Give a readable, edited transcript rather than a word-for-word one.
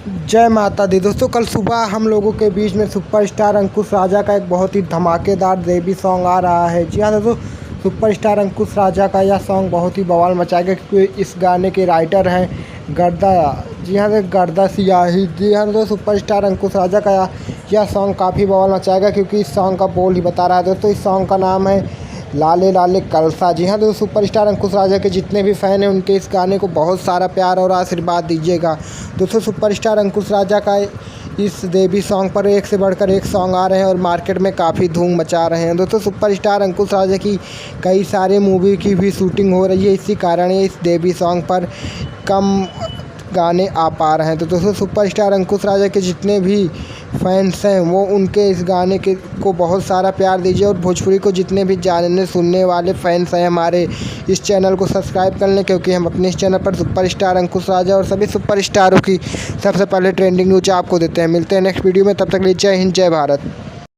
जय माता दी दोस्तों। कल सुबह हम लोगों के बीच में सुपरस्टार अंकुश राजा का एक बहुत ही धमाकेदार देवी सॉन्ग आ रहा है। जी हाँ दोस्तों, सुपरस्टार अंकुश राजा का यह सॉन्ग बहुत ही बवाल मचाएगा क्योंकि इस गाने के राइटर हैं गर्दा। जी हाँ गर्दा सियाही। जी हाँ दोस्तों, सुपरस्टार अंकुश राजा का यह सॉन्ग काफ़ी बवाल मचाएगा क्योंकि इस सॉन्ग का बोल ही बता रहा है। दोस्तों इस सॉन्ग का नाम है लाले लाले कलसा। जी हाँ दोस्तों, सुपरस्टार अंकुश राजा के जितने भी फ़ैन हैं उनके इस गाने को बहुत सारा प्यार और आशीर्वाद दीजिएगा। दोस्तों सुपरस्टार अंकुश राजा का इस देवी सॉन्ग पर एक से बढ़कर एक सॉन्ग आ रहे हैं और मार्केट में काफ़ी धूम मचा रहे हैं। दोस्तों सुपरस्टार अंकुश राजा की कई सारे मूवी की भी शूटिंग हो रही है, इसी कारण इस देवी सॉन्ग पर कम गाने आ पा रहे हैं। तो दोस्तों सुपरस्टार अंकुश राजा के जितने भी फैंस हैं वो उनके इस गाने को बहुत सारा प्यार दीजिए और भोजपुरी को जितने भी जानने सुनने वाले फैंस हैं हमारे, इस चैनल को सब्सक्राइब कर लें क्योंकि हम अपने इस चैनल पर सुपरस्टार अंकुश राजा और सभी सुपरस्टारों की सबसे पहले ट्रेंडिंग न्यूज आपको देते हैं। मिलते हैं नेक्स्ट वीडियो में, तब तक के लिए जय हिंद जय भारत।